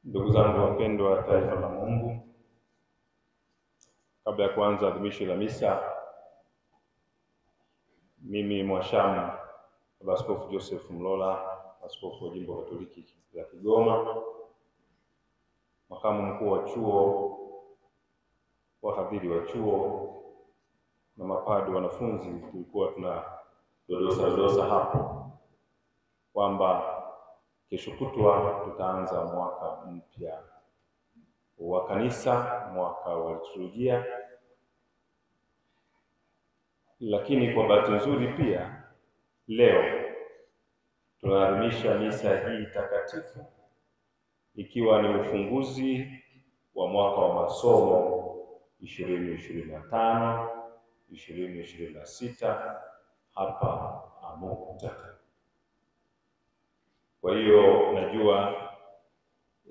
Ndugu zangu wapendwa, taifa la Mungu, kabla ya kuanza adhimisho la misa, mimi Mwashamu Baba Askofu Joseph Mlola, askofu wa jimbo Katoliki la Kigoma, makamu mkuu wa chuo, wahadhiri wa chuo na mapadi wanafunzi, tulikuwa tunadodosa hapo kwamba kesho kutwa tutaanza mwaka mpya wa kanisa, mwaka wa liturujia. Lakini kwa bahati nzuri pia leo tunaadhimisha misa hii takatifu ikiwa ni ufunguzi wa mwaka wa masomo 2025 2026 hapa Amukta. Kwa hiyo najua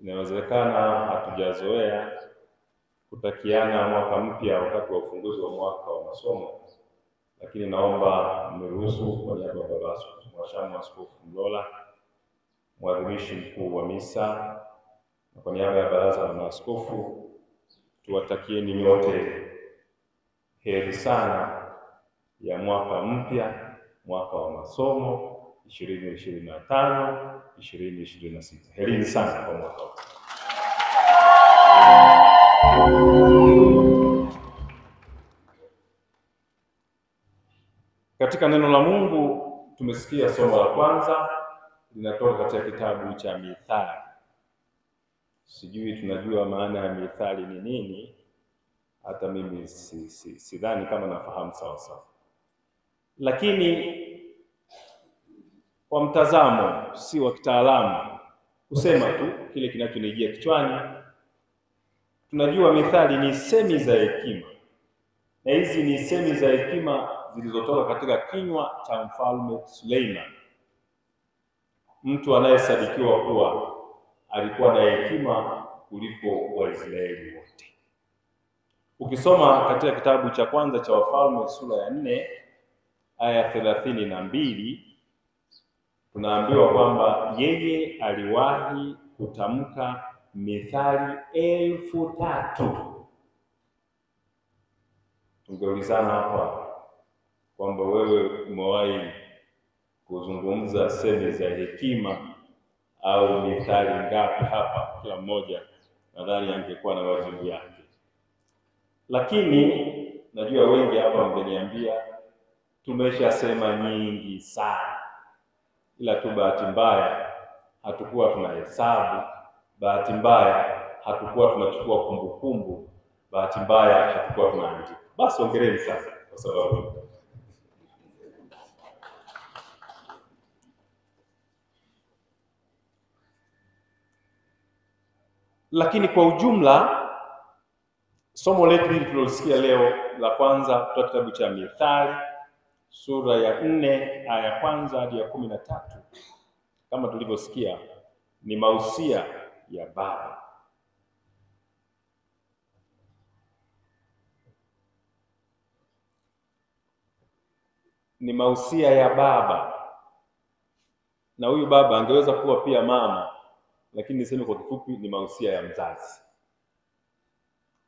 inawezekana hatujazoea kutakiana mwaka mpya wakati wa ufunguzi wa mwaka wa masomo, lakini naomba mniruhusu kwa niaba ya Baba Mwashamu Askofu Mlola, mwadhimishi mkuu wa misa, na kwa niaba ya baraza la maaskofu, tuwatakieni nyote heri sana ya mwaka mpya, mwaka wa masomo 2025 2026. Herini sana kwa mwaka huu. Katika neno la Mungu tumesikia somo la kwanza linatoka katika kitabu cha Mithali. Sijui tunajua maana ya mithali ni nini, hata mimi sidhani kama nafahamu sawa sawa. Lakini kwa mtazamo si wa kitaalamu, kusema tu kile kinachonijia kichwani, tunajua mithali ni semi za hekima. Na hizi ni semi za hekima zilizotoka katika kinywa cha Mfalme Suleiman, mtu anayesadikiwa kuwa alikuwa na hekima kuliko Waisraeli wote. Ukisoma katika kitabu cha kwanza cha Wafalme sura ya 4 aya 32, tunaambiwa kwamba yeye aliwahi kutamka mithali 1000. Tungeulizana hapa kwamba wewe umewahi kuzungumza semi za hekima au mithali ngapi hapa? Kila mmoja nadhani angekuwa na wajibu yake. Lakini najua wengi hapa mngeniambia tumeshasema nyingi sana, ila tu bahati mbaya hatukuwa tunahesabu, bahati mbaya hatukuwa tunachukua kumbukumbu, bahati mbaya hatukuwa tunaandika. Basi ongereni sana kwa sababu. Lakini kwa ujumla somo letu hili tulilosikia leo la kwanza kutoka kitabu cha Mithali sura ya 4 aya ya kwanza hadi ya 13, kama tulivyosikia, ni mausia ya baba. Ni mausia ya baba, na huyu baba angeweza kuwa pia mama, lakini niseme kwa kifupi ni mausia ya mzazi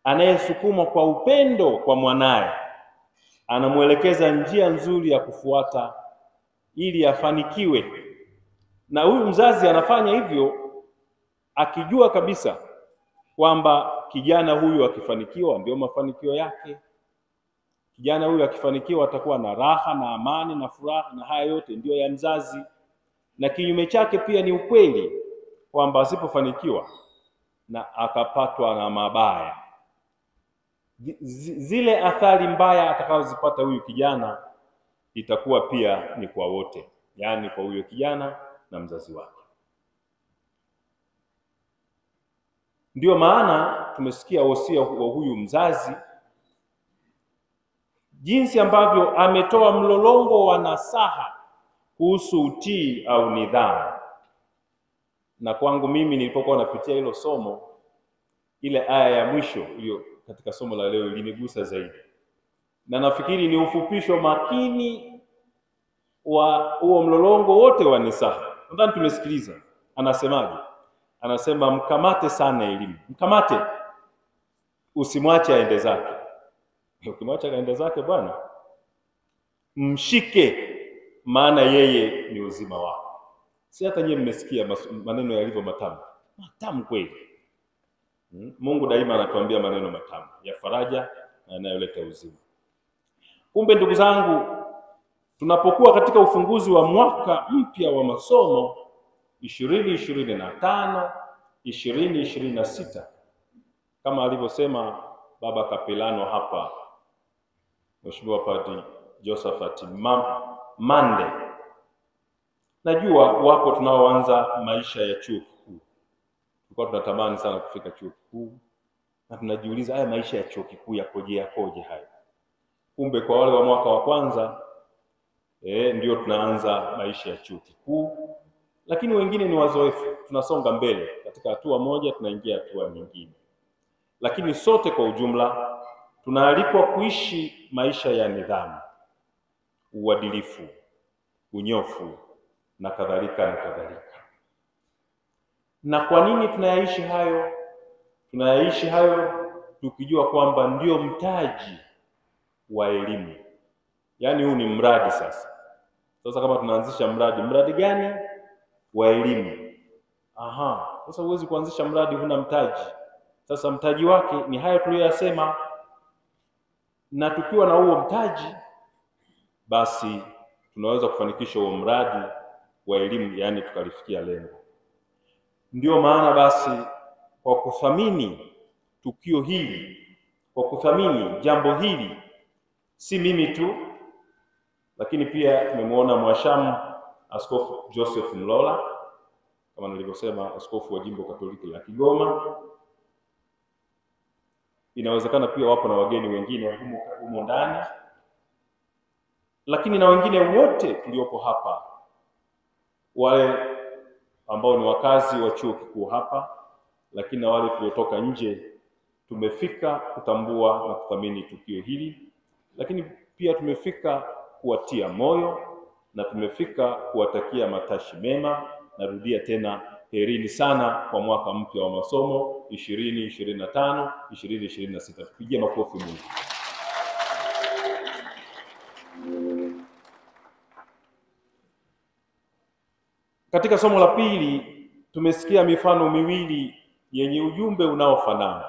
anayesukumwa kwa upendo kwa mwanaye, anamuelekeza njia nzuri ya kufuata ili afanikiwe. Na huyu mzazi anafanya hivyo akijua kabisa kwamba kijana huyu akifanikiwa ndio mafanikio yake. Kijana huyu akifanikiwa atakuwa na raha na amani na furaha, na haya yote ndio ya mzazi. Na kinyume chake pia ni ukweli kwamba asipofanikiwa na akapatwa na mabaya, zile athari mbaya atakazozipata huyu kijana itakuwa pia ni kwa wote, yaani kwa huyo kijana na mzazi wake. Ndio maana tumesikia wosia wa huyu mzazi, jinsi ambavyo ametoa mlolongo wa nasaha kuhusu utii au nidhamu. Na kwangu mimi nilipokuwa napitia hilo somo, ile aya ya mwisho hiyo katika somo la leo ilinigusa zaidi, na nafikiri ni ufupisho makini wa huo mlolongo wote wa nasaha. Nadhani tumesikiliza anasemaje. anasema mkamate sana elimu. Mkamate, usimwache aende zake. Ukimwacha aende zake bwana, mshike, maana yeye ni uzima wako. Si hata nyinyi mmesikia maneno yalivyo matamu. Matamu kweli. Mungu daima anatuambia maneno matamu ya faraja na yanayoleta uzima. Kumbe ndugu zangu, tunapokuwa katika ufunguzi wa mwaka mpya wa masomo 2025 2026, kama alivyosema Baba Kapelano hapa, Mheshimiwa Padri Josephat Mande, najua wako tunaoanza maisha ya chuo kikuu. Tulikuwa tunatamani sana kufika chuo kikuu na tunajiuliza haya maisha ya chuo kikuu yakoje haya. Kumbe kwa wale wa mwaka wa kwanza ndio tunaanza maisha ya chuo kikuu, lakini wengine ni wazoefu, tunasonga mbele katika hatua moja tunaingia hatua nyingine. Lakini sote kwa ujumla tunaalikwa kuishi maisha ya nidhamu, uadilifu, unyofu na kadhalika na kadhalika. Na kwa nini tunayaishi hayo? Tunayaishi hayo tukijua kwamba ndio mtaji wa elimu. Yaani huu ni mradi sasa. Sasa kama tunaanzisha mradi gani? Wa elimu. Sasa huwezi kuanzisha mradi huna mtaji. Sasa mtaji wake ni hayo tuliyoyasema, na tukiwa na huo mtaji basi tunaweza kufanikisha huo mradi wa elimu, yani tukalifikia lengo. Ndio maana basi kwa kuthamini tukio hili, kwa kuthamini jambo hili, si mimi tu, lakini pia tumemwona Mwashamu Askofu Joseph Mlola, kama nilivyosema, askofu wa Jimbo Katoliki la Kigoma. Inawezekana pia wapo na wageni wengine humo ndani, lakini na wengine wote tuliopo hapa, wale ambao ni wakazi wa chuo kikuu hapa, lakini na wale tuliotoka nje, tumefika kutambua na kuthamini tukio hili, lakini pia tumefika kuwatia moyo na tumefika kuwatakia matashi mema. Narudia tena, herini sana kwa mwaka mpya wa masomo 2025 2026. Tupigie makofi Mungu. Katika somo la pili tumesikia mifano miwili yenye ujumbe unaofanana.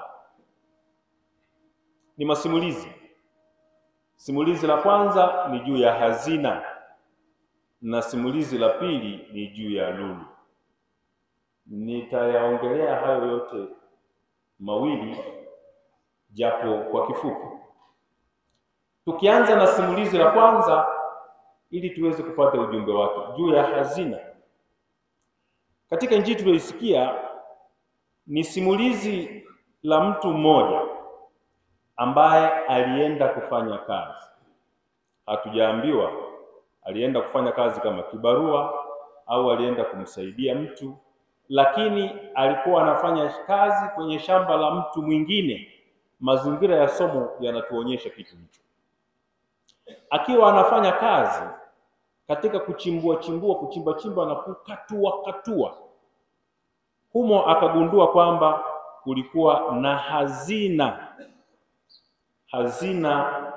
Ni masimulizi. Simulizi la kwanza ni juu ya hazina na simulizi la pili ni juu ya lulu. Nitayaongelea hayo yote mawili japo kwa kifupi. Tukianza na simulizi la kwanza ili tuweze kupata ujumbe wake juu ya hazina. Katika Injili tuliyosikia ni simulizi la mtu mmoja ambaye alienda kufanya kazi. Hatujaambiwa alienda kufanya kazi kama kibarua au alienda kumsaidia mtu, lakini alikuwa anafanya kazi kwenye shamba la mtu mwingine. Mazingira ya somo yanatuonyesha kitu hicho. Akiwa anafanya kazi katika kuchimba na kukatua, humo akagundua kwamba kulikuwa na hazina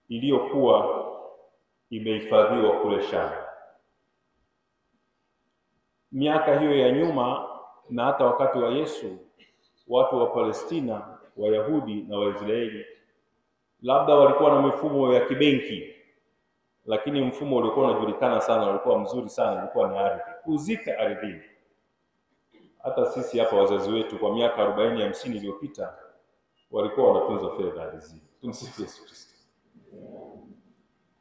iliyokuwa imehifadhiwa kule shamba. Miaka hiyo ya nyuma na hata wakati wa Yesu, watu wa Palestina, Wayahudi na Waisraeli labda walikuwa na mifumo ya kibenki, lakini mfumo uliokuwa unajulikana sana, ulikuwa mzuri sana, ulikuwa ni ardhi, kuzika ardhini. Hata sisi hapa wazazi wetu kwa miaka 40-50 iliyopita walikuwa wanatunza fedha ardhini. Tumsifu Yesu Kristo.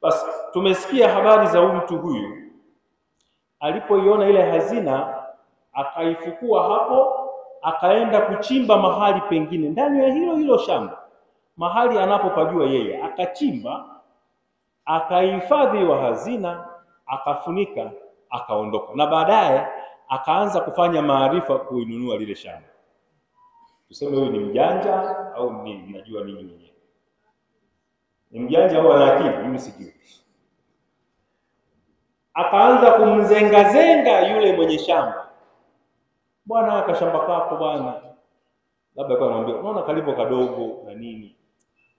Basi tumesikia habari za mtu huyu. Alipoiona ile hazina, akaifukua hapo, akaenda kuchimba mahali pengine ndani ya hilo shamba, mahali anapopajua yeye, akachimba, akahifadhi hiyo hazina, akafunika, akaondoka. Na baadaye akaanza kufanya maarifa kuinunua lile shamba. Tuseme huyu ni mjanja au nini? Najua nini mwenyewe. Ni mjanja au ana akili? Mimi sijui. Akaanza kumzenga yule mwenye shamba. bwana kashamba kako bwana, labda kwa anamwambia unaona kalivyo kadogo na nini,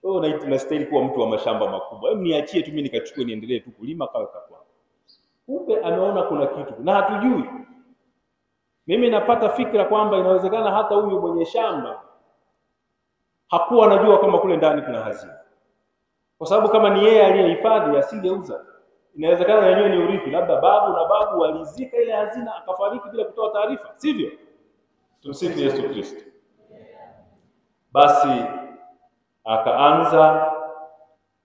wewe unastahili kuwa mtu wa mashamba makubwa, hebu niachie tu mimi nikachukue niendelee tu kulima kawe kakwa. Kumbe ameona kuna kitu na hatujui. Mimi napata fikra kwamba inawezekana hata huyu mwenye shamba hakuwa anajua kama kule ndani kuna hazina, kwa sababu kama ni yeye aliyehifadhi asingeuza. Inawezekana yenyewe ni urithi, labda babu na babu walizika ile hazina akafariki bila kutoa taarifa, sivyo? Tumsifu Yesu Kristo. Basi akaanza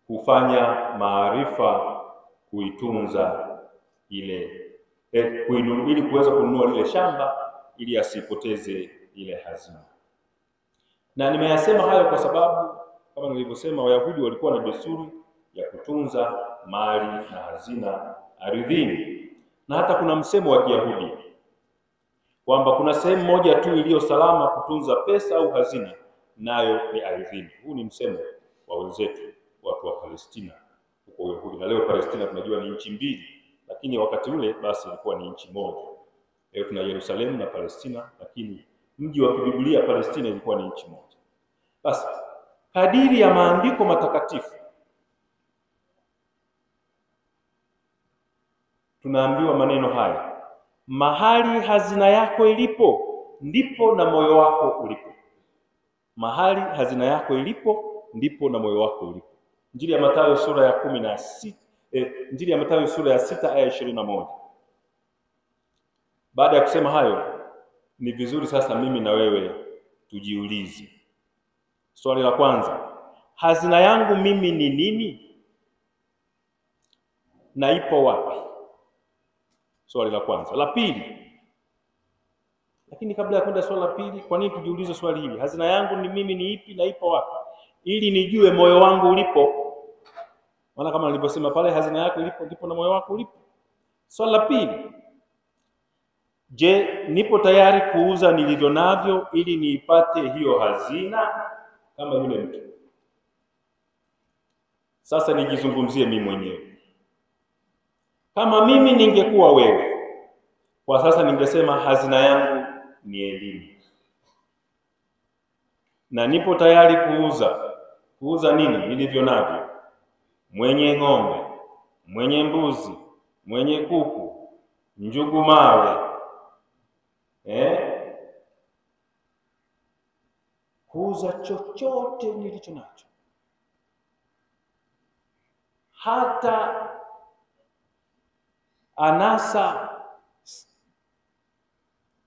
kufanya maarifa kuitunza ile ili kuweza kununua lile shamba ili asipoteze ile hazina. Na nimeyasema hayo kwa sababu kama nilivyosema, Wayahudi walikuwa na desturi ya kutunza mali na hazina ardhini, na hata kuna msemo wa Kiyahudi kwamba kuna sehemu moja tu iliyo salama kutunza pesa au hazina, nayo ni ardhini. Huu ni msemo wa wenzetu watu wa Palestina huko Uyahudi, na leo Palestina tunajua ni nchi mbili, lakini wakati ule basi ilikuwa ni nchi moja. Leo tuna Yerusalemu na Palestina, lakini mji wa Biblia Palestina ilikuwa ni nchi moja. Basi kadiri ya maandiko matakatifu tunaambiwa maneno haya: mahali hazina yako ilipo ndipo na moyo wako ulipo. Mahali hazina yako ilipo ndipo na moyo wako ulipo. Injili ya Mathayo sura ya 16, Injili ya Mathayo sura ya 6 aya 21. Baada ya kusema hayo, ni vizuri sasa mimi na wewe tujiulize swali la kwanza: hazina yangu mimi ni nini na ipo wapi? Swali la kwanza. La pili, lakini kabla ya kwenda swali la pili, kwa nini tujiulize swali hili? Hazina yangu ni mimi ni ipi na ipo wapi? Ili nijue moyo wangu ulipo. Maana kama nilivyosema pale, hazina yako ilipo ndipo na moyo wako ulipo. Swali la pili, je, nipo tayari kuuza nilivyo navyo ili niipate hiyo hazina kama yule mtu? Sasa nijizungumzie mimi mwenyewe. Kama mimi ningekuwa wewe, kwa sasa ningesema hazina yangu ni elimu, na nipo tayari kuuza nini nilivyo navyo: mwenye ng'ombe, mwenye mbuzi, mwenye kuku, njugu mawe, kuuza chochote nilicho nacho, hata anasa,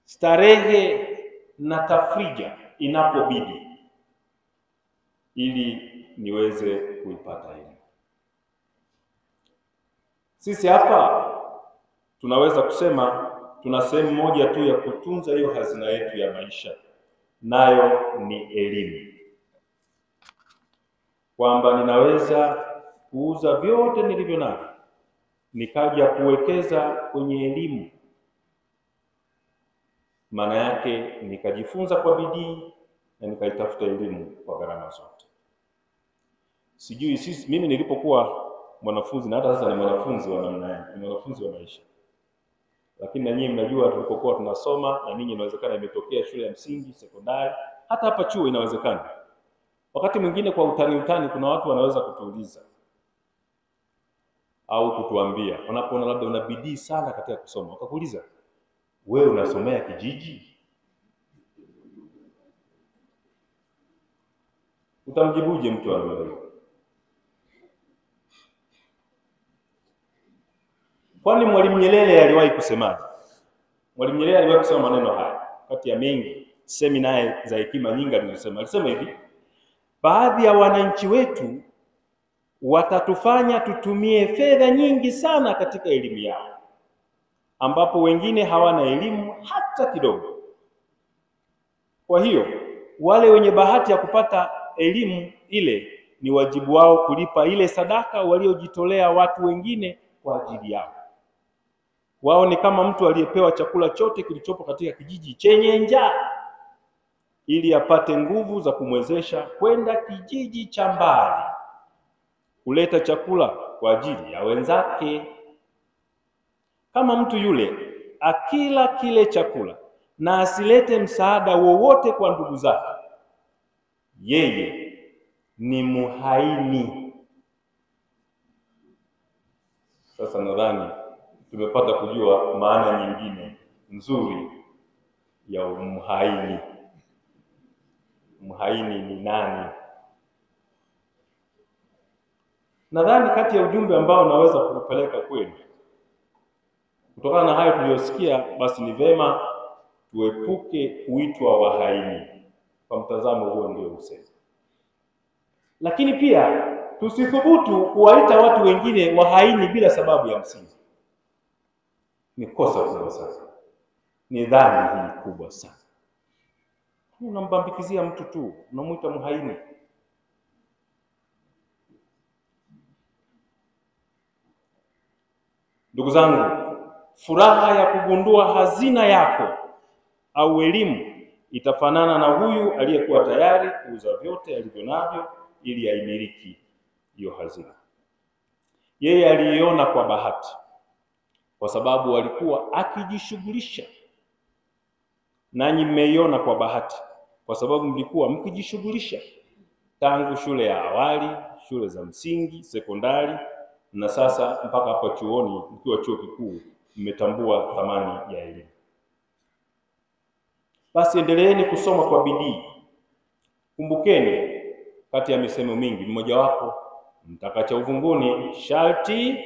starehe na tafrija inapobidi, ili niweze kuipata elimu. Sisi hapa tunaweza kusema tuna sehemu moja tu ya kutunza hiyo hazina yetu ya maisha, nayo ni elimu. Kwamba ninaweza kuuza vyote nilivyo navyo nikaja kuwekeza kwenye elimu. Maana yake nikajifunza kwa bidii na nikaitafuta elimu kwa gharama zote. Sijui mimi nilipokuwa mwanafunzi, na hata sasa ni mwanafunzi wa namna gani, ni mwanafunzi wa maisha. Lakini na nyinyi mnajua tulipokuwa tunasoma, na ninyi inawezekana imetokea shule ya msingi, sekondari, hata hapa chuo inawezekana. Wakati mwingine kwa utani kuna watu wanaweza kutuuliza au kutuambia, wanapoona labda una bidii sana katika kusoma, wakakuuliza, wewe unasomea kijiji? Utamjibuje mtu wa namna hiyo? Kwani Mwalimu Nyerere aliwahi kusemaje? Mwalimu Nyerere aliwahi kusema maneno haya kati ya mengi semina za hekima nyingi alizosema. Alisema hivi: baadhi ya wananchi wetu watatufanya tutumie fedha nyingi sana katika elimu yao, ambapo wengine hawana elimu hata kidogo. Kwa hiyo wale wenye bahati ya kupata elimu ile, ni wajibu wao kulipa ile sadaka waliojitolea watu wengine kwa ajili yao. Wao ni kama mtu aliyepewa chakula chote kilichopo katika kijiji chenye njaa, ili apate nguvu za kumwezesha kwenda kijiji cha mbali kuleta chakula kwa ajili ya wenzake. Kama mtu yule akila kile chakula na asilete msaada wowote kwa ndugu zake, yeye ni muhaini. Sasa nadhani tumepata kujua maana nyingine nzuri ya muhaini. Muhaini ni nani? Nadhani kati ya ujumbe ambao naweza kupeleka kwenu kutokana na hayo tuliyosikia, basi ni vema tuepuke kuitwa wahaini. Kwa mtazamo huo ndio usema. Lakini pia tusithubutu kuwaita watu wengine wahaini bila sababu ya msingi. Ni kosa kubwa sana, ni dhambi hii kubwa sana. Unambambikizia mtu tu, unamuita mhaini. Ndugu zangu, furaha ya kugundua hazina yako au elimu itafanana na huyu aliyekuwa tayari kuuza vyote alivyo navyo ili aimiliki hiyo hazina. Yeye aliiona kwa bahati, kwa sababu alikuwa akijishughulisha. Nanyi mmeiona kwa bahati, kwa sababu mlikuwa mkijishughulisha tangu shule ya awali, shule za msingi, sekondari, na sasa mpaka hapa chuoni, mkiwa chuo kikuu, mmetambua thamani ya elimu. Basi endeleeni kusoma kwa bidii. Kumbukeni, kati ya misemo mingi, mmojawapo, mtakacha uvunguni sharti.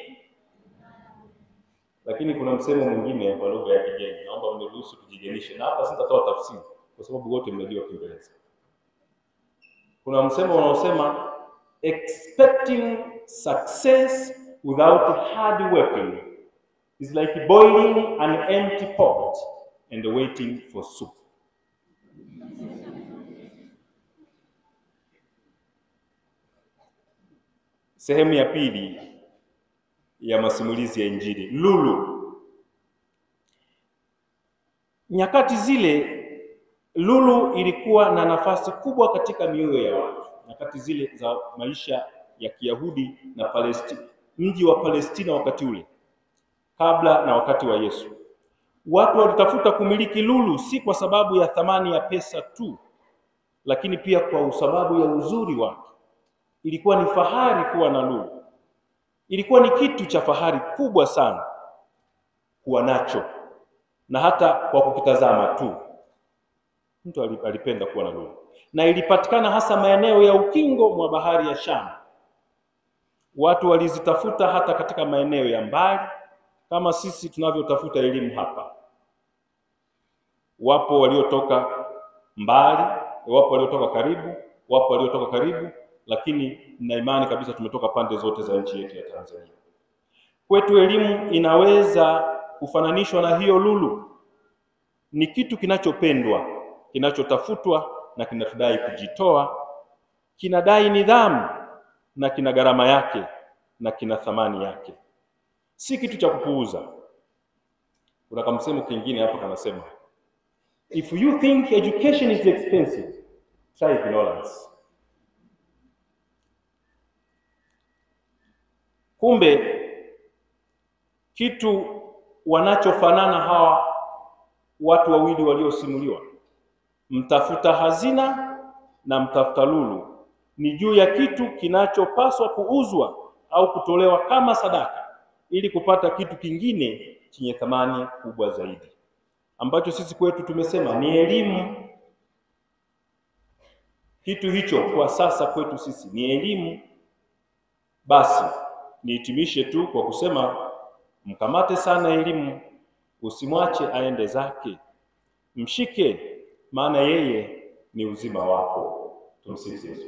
Lakini kuna msemo mwingine kwa lugha ya kigeni, naomba mniruhusu tujigenishe, na hapa sitatoa tafsiri kwa sababu wote mnajua Kiingereza. Kuna msemo unaosema expecting success without hard working is like boiling an empty pot and waiting for soup. Sehemu ya pili ya masimulizi ya Injili, lulu. Nyakati zile lulu ilikuwa na nafasi kubwa katika mioyo ya watu. Nyakati zile za maisha ya Kiyahudi na Palestina, mji wa Palestina wakati ule, kabla na wakati wa Yesu, watu walitafuta kumiliki lulu, si kwa sababu ya thamani ya pesa tu, lakini pia kwa sababu ya uzuri wake. Ilikuwa ni fahari kuwa na lulu. Ilikuwa ni kitu cha fahari kubwa sana kuwa nacho, na hata kwa kukitazama tu mtu alipenda kuwa na lulu. Na ilipatikana hasa maeneo ya ukingo mwa bahari ya Shamu. Watu walizitafuta hata katika maeneo ya mbali, kama sisi tunavyotafuta elimu hapa. Wapo waliotoka mbali, wapo waliotoka karibu, wapo waliotoka karibu, lakini na imani kabisa tumetoka pande zote za nchi yetu ya Tanzania. Kwetu elimu inaweza kufananishwa na hiyo lulu. Ni kitu kinachopendwa, kinachotafutwa na kinatudai kujitoa, kinadai nidhamu na kina gharama yake na kina thamani yake. Si kitu cha kupuuza. Kuna kamsemo kingine hapa kanasema, if you think education is expensive, try ignorance. Kumbe kitu wanachofanana hawa watu wawili waliosimuliwa, mtafuta hazina na mtafuta lulu, ni juu ya kitu kinachopaswa kuuzwa au kutolewa kama sadaka ili kupata kitu kingine chenye thamani kubwa zaidi, ambacho sisi kwetu tumesema ni elimu. Kitu hicho kwa sasa kwetu sisi ni elimu. Basi nihitimishe tu kwa kusema, mkamate sana elimu, usimwache aende zake, mshike, maana yeye ni uzima wako. Tumsifu Yesu.